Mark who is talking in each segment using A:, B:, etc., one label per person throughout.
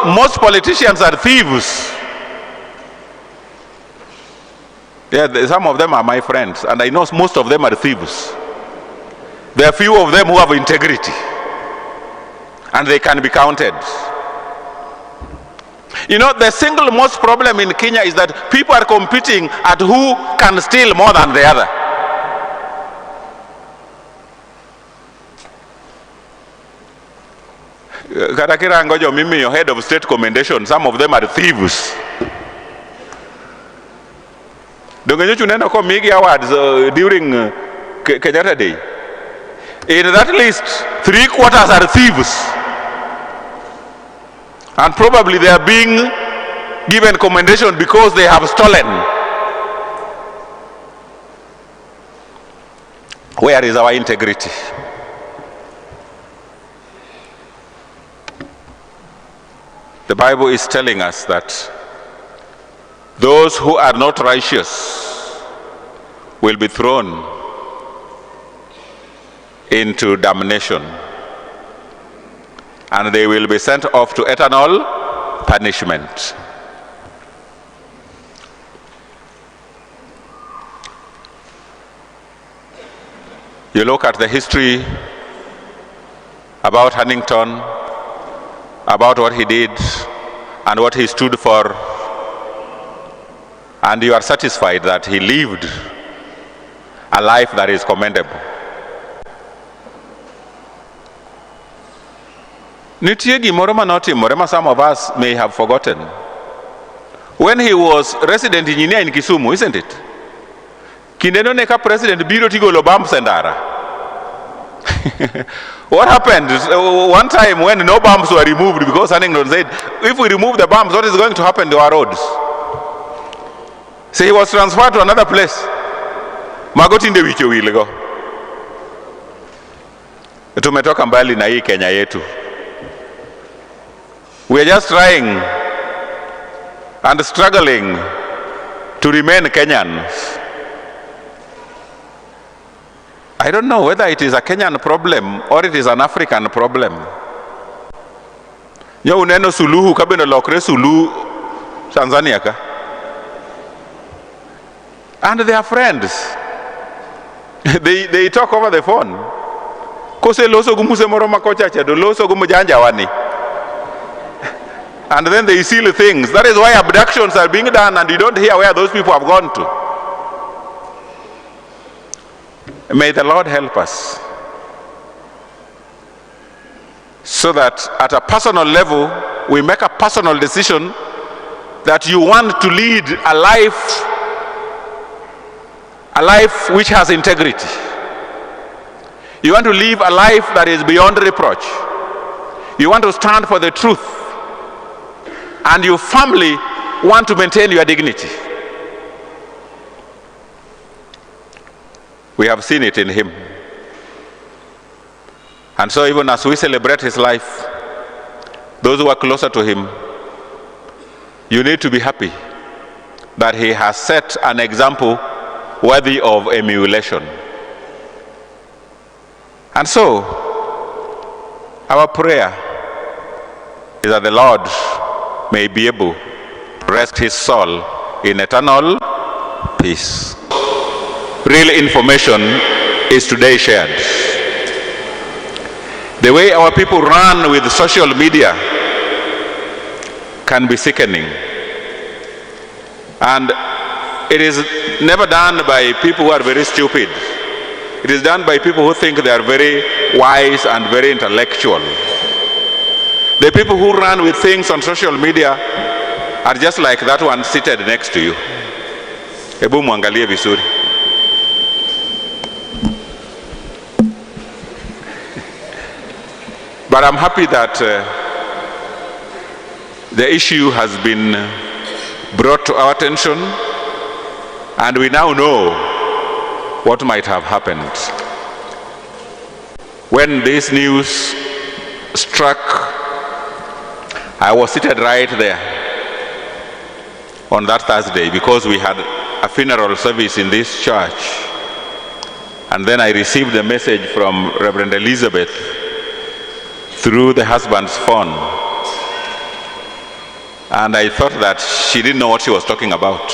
A: most politicians are thieves. Yeah, some of them are my friends, and I know most of them are thieves. There are few of them who have integrity, and they can be counted. You know, the single most problem in Kenya is that people are competing at who can steal more than the other. Katakira ngojo mimi, your head of state commendation, some of them are thieves. Dongenyo chunenda ko Migi Awards during Kenyatta Day. In that list, 3/4 are thieves. And probably they are being given commendation because they have stolen. Where is our integrity? The Bible is telling us that those who are not righteous will be thrown into damnation, and they will be sent off to eternal punishment. You look at the history about Hannington, about what he did and what he stood for, and you are satisfied that he lived a life that is commendable. Nitiegi moroma notimore, some of us may have forgotten. When he was resident engineer in Kisumu, isn't it? Kindeno neka president biro tigolo bumps and ara. What happened? One time when no bumps were removed, because Hannington said, if we remove the bumps, what is going to happen to our roads? So he was transferred to another place. Magoti nde wicho wilego. Tumetoka mbali na hii Kenya yetu. We are just trying and struggling to remain Kenyans. I don't know whether it is a Kenyan problem or it is an African problem. Nyo uneno suluhu kabino lokre suluhu Tanzania ka. And they are friends. They talk over the phone. Kose loso gumuse moroma kochacha do loso gumujanja wani. And then they seal things. That is why abductions are being done and you don't hear where those people have gone to. May the Lord help us, so that at a personal level, we make a personal decision that you want to lead a life which has integrity. You want to live a life that is beyond reproach. You want to stand for the truth. And you firmly want to maintain your dignity. We have seen it in him. And so even as we celebrate his life, those who are closer to him, you need to be happy that he has set an example worthy of emulation. And so, our prayer is that the Lord may be able to rest his soul in eternal peace. Real information is today shared. The way our people run with social media can be sickening. And it is never done by people who are very stupid. It is done by people who think they are very wise and very intellectual. The people who run with things on social media are just like that one seated next to you. Hebu muangalie vizuri. But I'm happy that the issue has been brought to our attention, and we now know what might have happened. When this news struck, I was seated right there on that Thursday because we had a funeral service in this church. And then I received a message from Reverend Elizabeth through the husband's phone And I thought that she didn't know what she was talking about.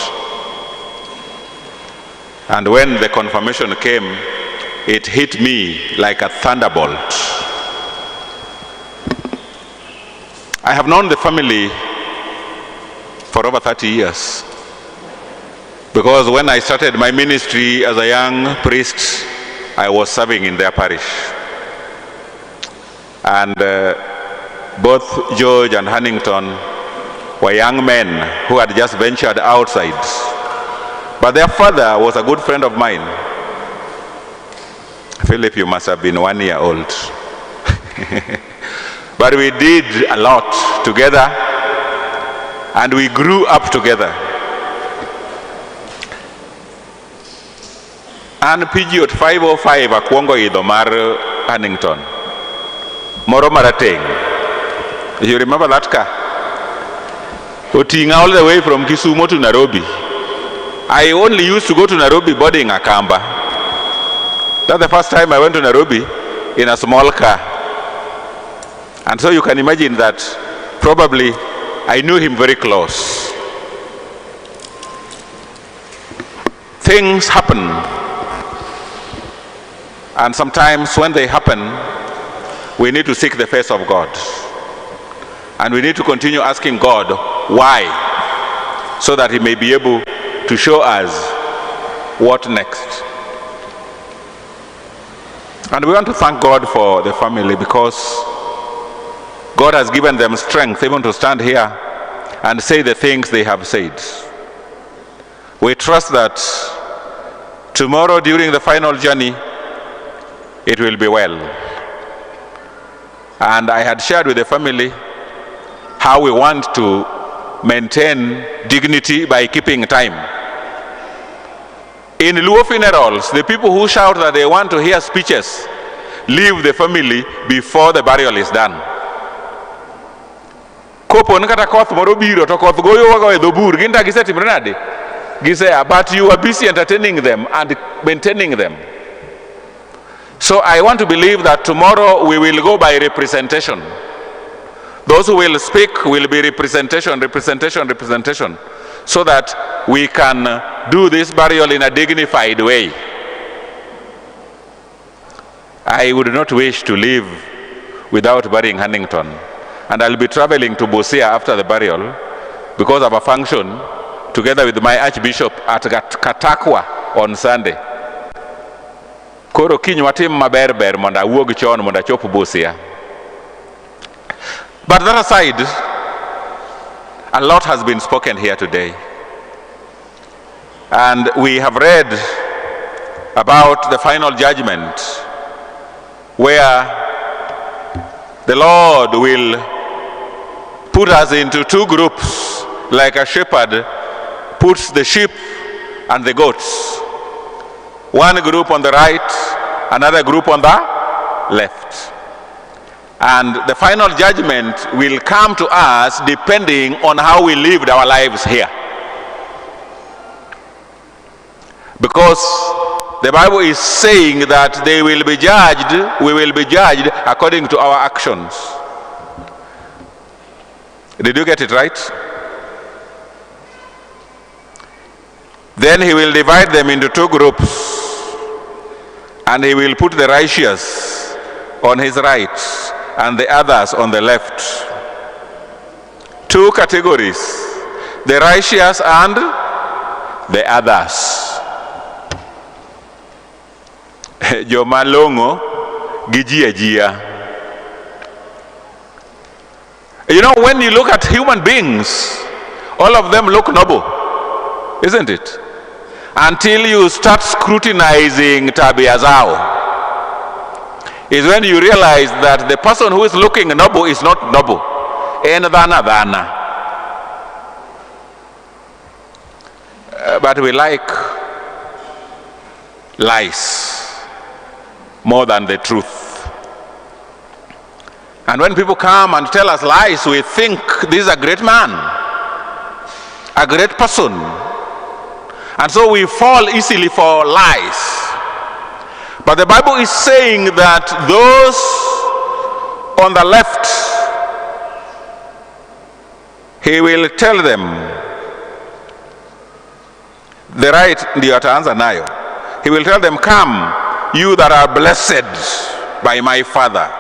A: And when the confirmation came, it hit me like a thunderbolt. I have known the family for over 30 years. Because when I started my ministry as a young priest, I was serving in their parish. And both George and Hannington were young men who had just ventured outside. But their father was a good friend of mine. Philip, you must have been 1 year old. But we did a lot together, and we grew up together. And PG at 505 akwongo idho mar Hannington. Moro marateng. You remember that car? Otinga all the way from Kisumu to Nairobi. I only used to go to Nairobi boarding a Kamba. That's the first time I went to Nairobi in a small car. And so you can imagine that probably I knew him very close. Things happen. And sometimes when they happen, we need to seek the face of God. And we need to continue asking God why, so that he may be able to show us what next. And we want to thank God for the family, because God has given them strength even to stand here and say the things they have said. We trust that tomorrow during the final journey, it will be well. And I had shared with the family how we want to maintain dignity by keeping time. In Luo funerals, the people who shout that they want to hear speeches leave the family before the burial is done. Kopon kata koth moro biro to koth goyo wago e dhobur ginta gisetimre nade gisea, but you are busy entertaining them and maintaining them. So I want to believe that tomorrow we will go by representation. Those who will speak will be representation, so that we can do this burial in a dignified way. I would not wish to live without burying Hannington. And I'll be traveling to Busia after the burial because of a function together with my Archbishop at Katakwa on Sunday. Koro kiny watim maber ber monda wuog chon monda chop Busia. But that aside, a lot has been spoken here today. And we have read about the final judgment, where the Lord will put us into two groups, like a shepherd puts the sheep and the goats. One group on the right, another group on the left. And the final judgment will come to us depending on how we lived our lives here. Because the Bible is saying that they will be judged, we will be judged according to our actions. Did you get it right? Then he will divide them into two groups, and he will put the righteous on his right and the others on the left. Two categories, the righteous and the others. Joma longo gi ji ajia. You know, when you look at human beings, all of them look noble, isn't it? Until you start scrutinizing tabia zao, is when you realize that the person who is looking noble is not noble. But we like lies more than the truth. And when people come and tell us lies, we think this is a great man, a great person. And so we fall easily for lies. But the Bible is saying that those on the left He will tell them, the right ndio ataanza nayo. He will tell them, come, you that are blessed by my Father.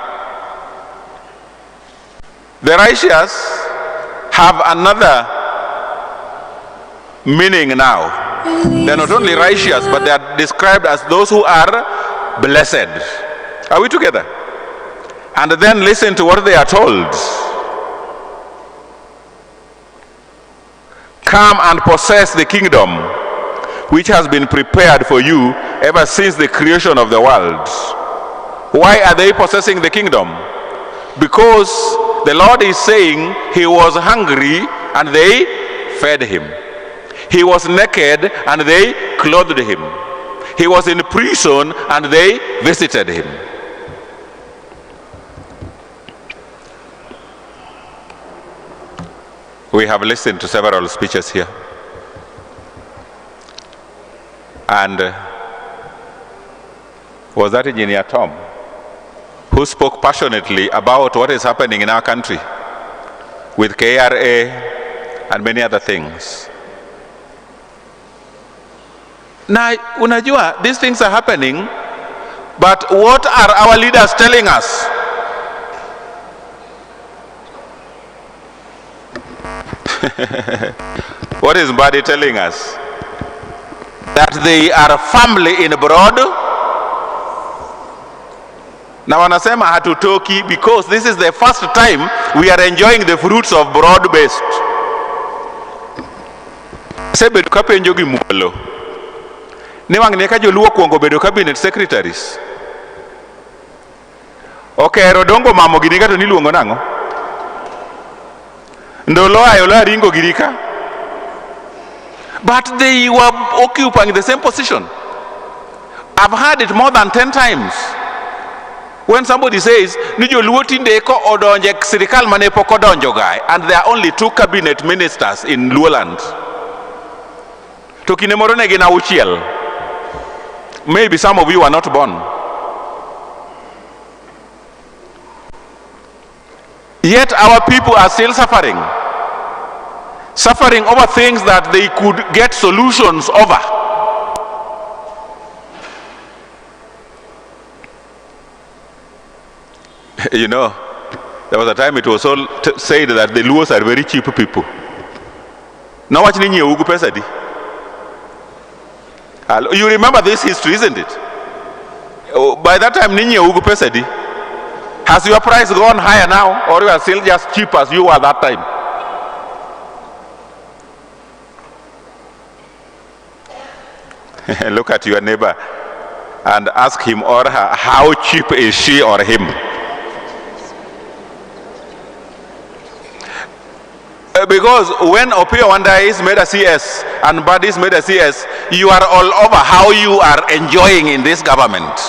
A: The righteous have another meaning now. They're not only righteous, but they are described as those who are blessed. Are we together? And then listen to what they are told. Come and possess the kingdom which has been prepared for you ever since the creation of the world. Why are they possessing the kingdom? Because the Lord is saying he was hungry and they fed him. He was naked and they clothed him. He was in prison and they visited him. We have listened to several speeches here. And was that Engineer Tom who spoke passionately about what is happening in our country with KRA and many other things? Now, unajua, these things are happening, but what are our leaders telling us? What is Mbadi telling us? That they are family in broad. Na wanasema hatutoki because this is the first time we are enjoying the fruits of broad-based. Sebe tukapenjo gi mulo. Ne wang ne ka joluo kuongo bedo cabinet secretaries. Okay, rodongo mamo gini gato niluongo nango. Ndolo ayola ringo girika. But they were occupying the same position. I've heard it more than 10 times. When somebody says, Nijo luotinde ko odonje sirikal mane poko donjo guy, and there are only 2 cabinet ministers in Luoland. Tokine morone gina uchiel. Maybe some of you are not born. Yet our people are still suffering. Suffering over things that they could get solutions over. You know, there was a time it was all said that the Luos are very cheap people. Now what ninyi ugu pesa di? You remember this history, isn't it? By that time ninyi ugu pesa di. Has your price gone higher now, or you are still just cheap as you were that time? Look at your neighbor and ask him or her, how cheap is she or him? Because when Opio Wanda is made a CS and Mbadi is made a CS, you are all over how you are enjoying in this government.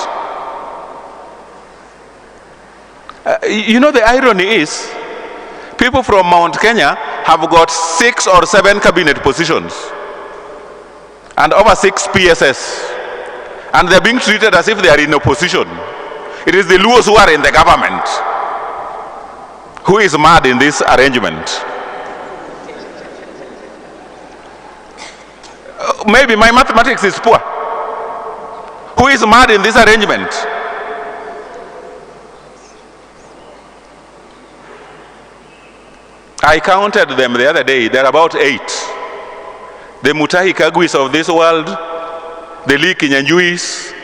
A: You know, the irony is, people from Mount Kenya have got 6 or 7 cabinet positions and over 6 PSS, and they're being treated as if they are in opposition. It is the Luos who are in the government. Who is mad in this arrangement? Maybe my mathematics is poor. Who is mad in this arrangement? I counted them the other day. There are about 8. The Mutahi Kagwis of this world, the Lee Kinyanjuis.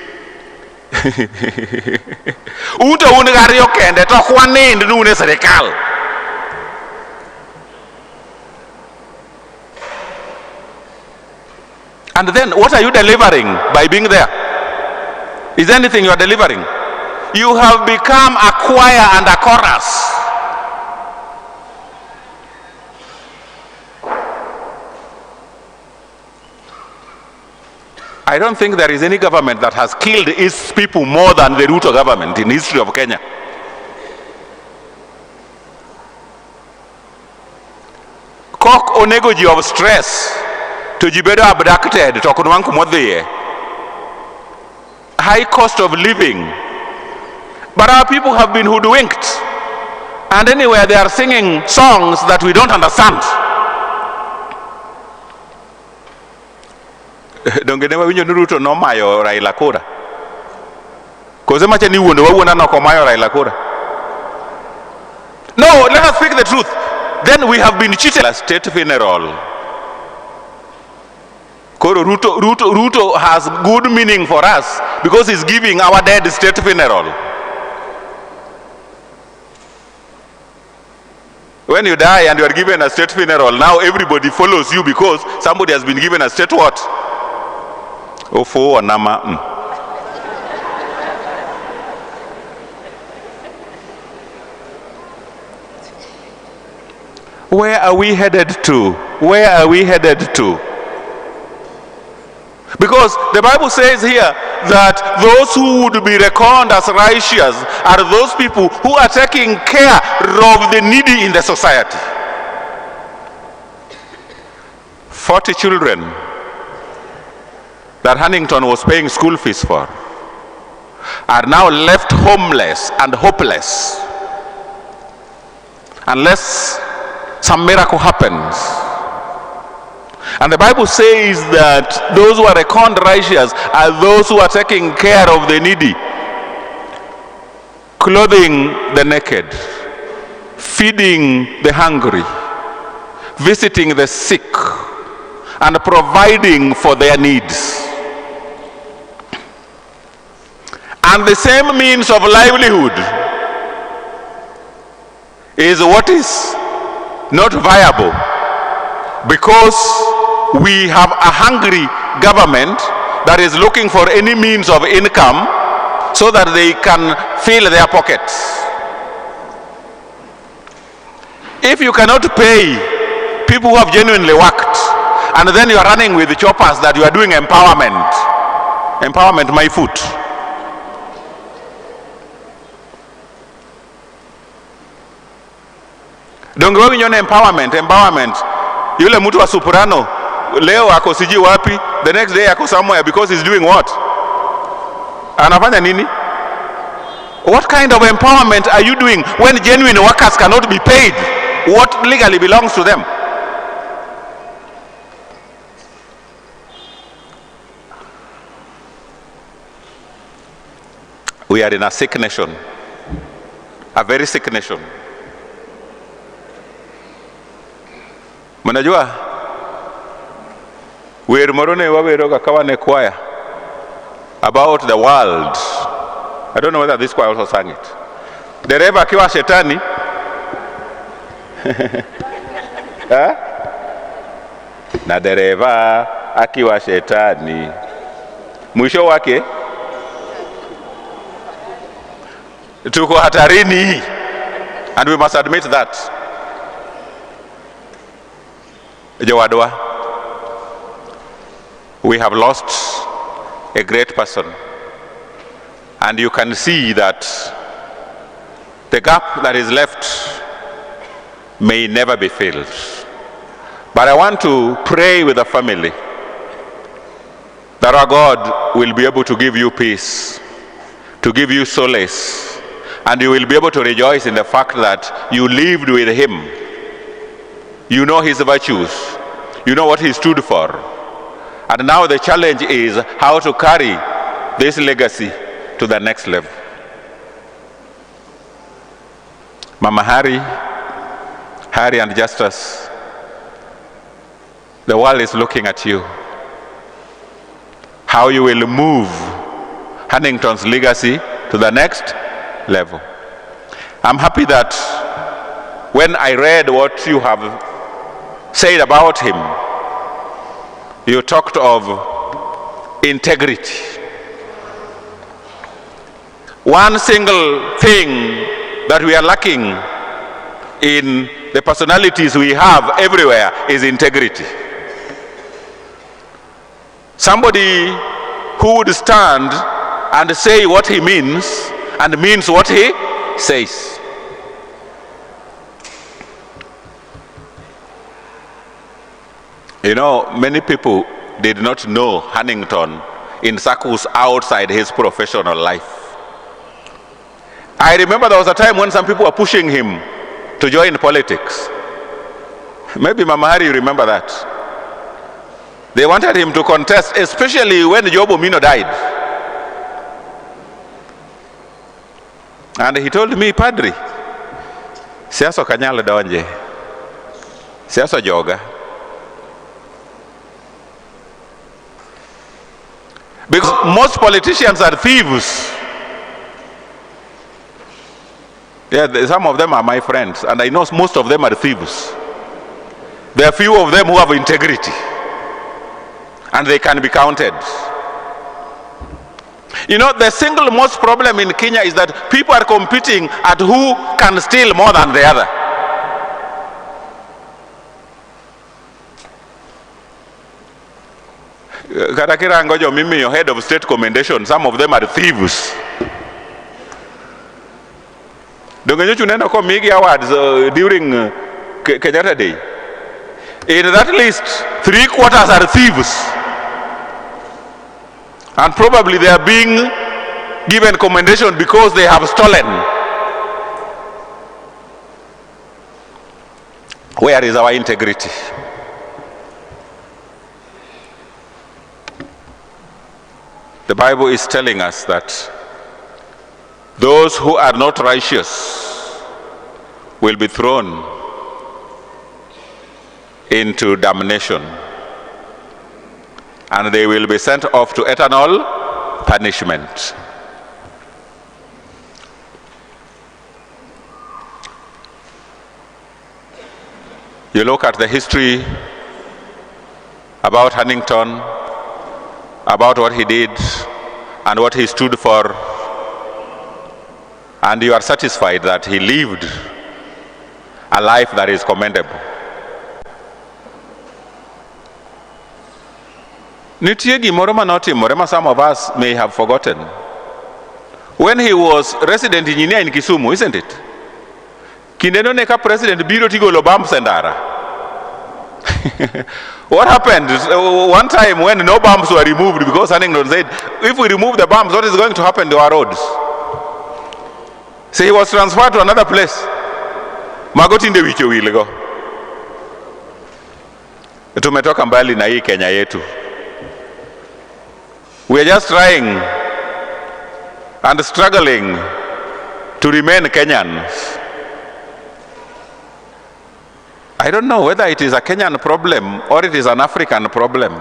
A: Uto ungario kende to kwane ndune serikal. And then what are you delivering by being there? Is there anything you are delivering? You have become a choir and a chorus. I don't think there is any government that has killed its people more than the Ruto government in the history of Kenya. Kok onego ji of stress to jibedo abducted to kunwanku modhiye. High cost of living. But our people have been hoodwinked. And anyway, they are singing songs that we don't understand. Donge ne wawinjo ni Ruto nomayo Raila kura? Koze mache ni wuonwa nokomayo Raila kura? No, let us speak the truth. Then we have been cheated. A state funeral. Koro Ruto has good meaning for us because he's giving our dead state funeral. When you die and you are given a state funeral, now everybody follows you because somebody has been given a state what? Ofo or nama. Where are we headed to? Where are we headed to? Because the Bible says here that those who would be reckoned as righteous are those people who are taking care of the needy in the society. 40 children that Hannington was paying school fees for are now left homeless and hopeless unless some miracle happens. And the Bible says that those who are reckoned righteous are those who are taking care of the needy, clothing the naked, feeding the hungry, visiting the sick, and providing for their needs. And the same means of livelihood is what is not viable, because we have a hungry government that is looking for any means of income so that they can fill their pockets. If you cannot pay people who have genuinely worked, and then you are running with the choppers that you are doing empowerment, my foot. Don't go in your empowerment. Yule mtu wa Soprano leo ako siji wapi, the next day ako somewhere because he's doing what? Anafanya nini? What kind of empowerment are you doing when genuine workers cannot be paid what legally belongs to them? We are in a sick nation, a very sick nation. Mnajua wer morone waweroga kawane choir about the world. I don't know whether this choir also sang it. Dereva akiwa shetani na dereva akiwa shetani mwisho wake tuko hatarini, and we must admit that. Jawadwa, we have lost a great person, and you can see that the gap that is left may never be filled. But I want to pray with the family that our God will be able to give you peace, to give you solace, and you will be able to rejoice in the fact that you lived with him. You know his virtues. You know what he stood for. And now the challenge is how to carry this legacy to the next level. Mama Harry and Justus, the world is looking at you. How you will move Hannington's legacy to the next level. I'm happy that when I read what you have said about him, you talked of integrity. One single thing that we are lacking in the personalities we have everywhere is integrity. Somebody who would stand and say what he means and means what he says. You know, many people did not know Hannington in circles outside his professional life. I remember there was a time when some people were pushing him to join politics. Maybe Mama Hari, you remember that. They wanted him to contest, especially when Job Omino died. And he told me, Padri, siasa kanyalo donje, siasa joga. Because most politicians are thieves. Yeah, some of them are my friends, and I know most of them are thieves. There are few of them who have integrity, and they can be counted. You know, the single most problem in Kenya is that people are competing at who can steal more than the other. Katakira ngojo mimi, your head of state commendation, some of them are thieves. Dongenyo chuneno ko migi awards during Kenyatta Day. In that list, 3/4 are thieves. And probably they are being given commendation because they have stolen. Where is our integrity? The Bible is telling us that those who are not righteous will be thrown into damnation, and they will be sent off to eternal punishment. You look at the history about Hannington, about what he did and what he stood for, and you are satisfied that he lived a life that is commendable. Nitie gimoro manotimore ma some of us may have forgotten. When he was resident engineer in Kisumu, isn't it? Kindeno neka president biro tigolo bumps and ara. What happened? One time when no bumps were removed, because Hannington said, if we remove the bumps, what is going to happen to our roads? So he was transferred to another place. Magoti nde wicho wilgo. Tumetoka mbali na hii Kenya yetu. We are just trying and struggling to remain Kenyans. I don't know whether it is a Kenyan problem or it is an African problem.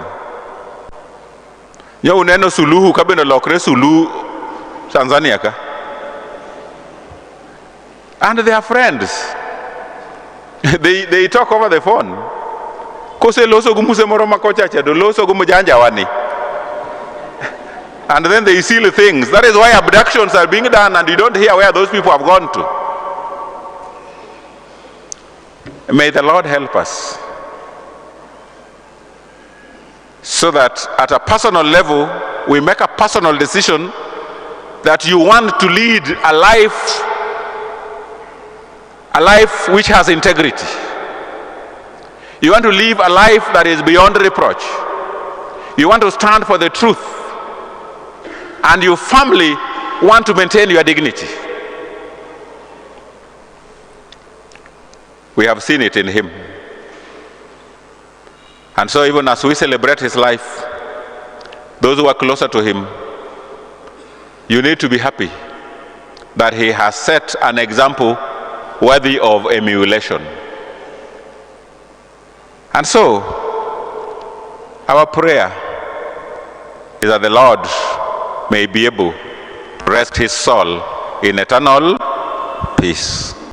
A: Yo uneno suluhu kabino lokre suluhu Tanzania ka. And they are friends. They talk over the phone. Kose loso gumuse moroma kochacha do loso gumujanja wani. And then they seal things. That is why abductions are being done and you don't hear where those people have gone to. May the Lord help us, so that at a personal level, we make a personal decision that you want to lead a life which has integrity. You want to live a life that is beyond reproach. You want to stand for the truth. And you firmly want to maintain your dignity. We have seen it in him. And so even as we celebrate his life, those who are closer to him, you need to be happy that he has set an example worthy of emulation. And so, our prayer is that the Lord may be able to rest his soul in eternal peace.